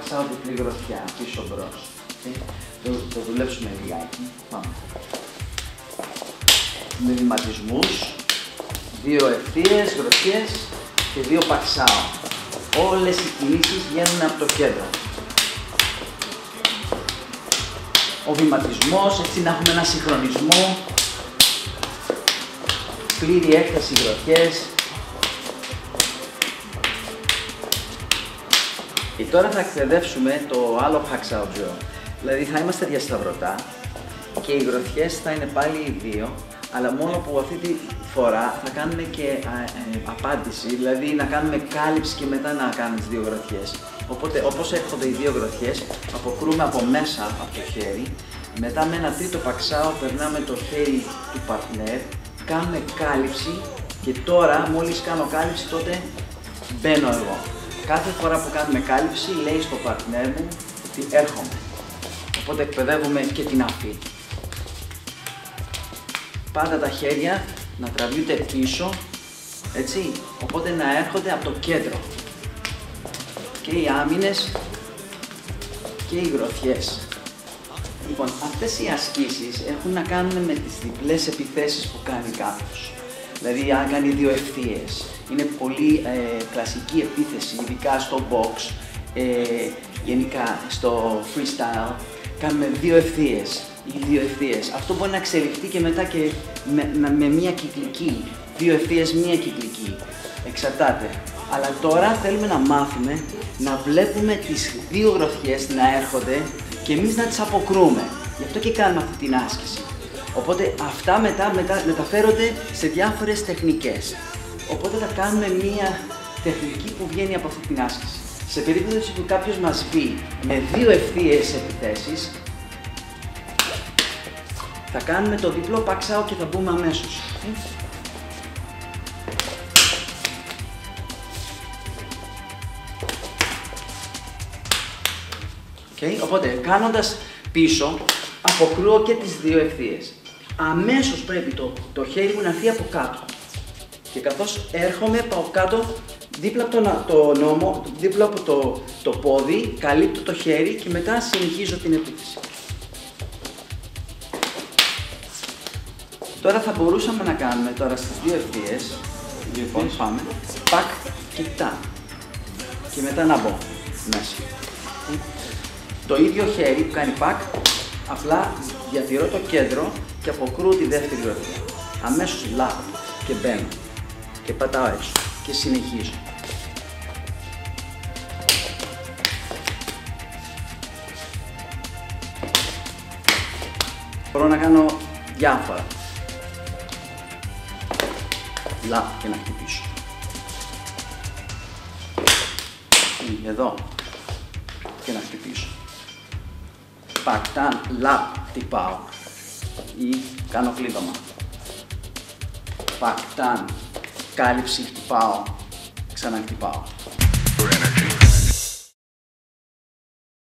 παξάω διπλή γροθιά πίσω μπρος. Το δουλέψουμε λιγάκι. Πάμε. Με βηματισμούς, 2 ευθείες, γροθιές και 2 παξάω. Όλες οι κινήσεις βγαίνουν από το κέντρο. Ο βηματισμός, έτσι να έχουμε ένα συγχρονισμό, πλήρη έκταση γροθιές. Και τώρα θα εκπαιδεύσουμε το άλλο Hacksaw Jaw. Δηλαδή θα είμαστε διασταυρωτά και οι γροθιές θα είναι πάλι οι 2, αλλά μόνο που αυτή τη φορά θα κάνουμε και απάντηση, δηλαδή να κάνουμε κάλυψη και μετά να κάνουμε τις 2 γροθιές. Οπότε όπως έρχονται οι 2 γροθιές, αποκρούμε από μέσα από το χέρι, μετά με ένα τρίτο παξάο περνάμε το χέρι του παρτνέρ, κάνουμε κάλυψη και τώρα μόλις κάνω κάλυψη τότε μπαίνω εγώ. Κάθε φορά που κάνουμε κάλυψη λέει στο παρτνέρ μου ότι έρχομαι. Οπότε εκπαιδεύουμε και την αφή. Πάντα τα χέρια να τραβιούνται πίσω, έτσι, οπότε να έρχονται από το κέντρο. Και οι άμυνες και οι γροθιές. Λοιπόν, αυτές οι ασκήσεις έχουν να κάνουν με τις διπλές επιθέσεις που κάνει κάποιος. Δηλαδή, αν κάνει 2 ευθείες, είναι πολύ κλασική επίθεση, ειδικά στο box, γενικά στο freestyle, κάνουμε 2 ευθείες ή 2 ευθείες. Αυτό μπορεί να εξελιχθεί και μετά και με μία κυκλική, 2 ευθείες, μία κυκλική, εξαρτάται. Αλλά τώρα θέλουμε να μάθουμε να βλέπουμε τις 2 γροθιές να έρχονται και εμείς να τις αποκρούμε. Γι' αυτό και κάνουμε αυτή την άσκηση. Οπότε αυτά μετά μεταφέρονται σε διάφορες τεχνικές. Οπότε θα κάνουμε μία τεχνική που βγαίνει από αυτή την άσκηση. Σε περίπτωση που κάποιος μας μπει με 2 ευθείες επιθέσεις, θα κάνουμε το διπλό παξάο και θα μπούμε αμέσως. Okay. Οπότε κάνοντας πίσω, αποκρούω και τις 2 ευθείες. Αμέσως πρέπει το χέρι μου να έρθει από κάτω. Και καθώς έρχομαι, πάω κάτω, δίπλα από το νόμο, δίπλα από το πόδι, καλύπτω το χέρι και μετά συνεχίζω την επίθεση. Τώρα θα μπορούσαμε να κάνουμε τώρα στις 2 ευθείες, λοιπόν πάμε, πακ και τάν. Και μετά να μπω μέσα. Το ίδιο χέρι που κάνει πακ, απλά διατηρώ το κέντρο και αποκρούω τη δεύτερη γροθιά. Αμέσως λάπω και μπαίνω και πατάω έξω και συνεχίζω. Μπορώ να κάνω διάφορα. Λάπ και να χτυπήσω. Εδώ και να χτυπήσω. Πακτάν, λαπ, χτυπάω ή κάνω κλείδωμα. Πακτάν, κάλυψη, χτυπάω, ξαναχτυπάω.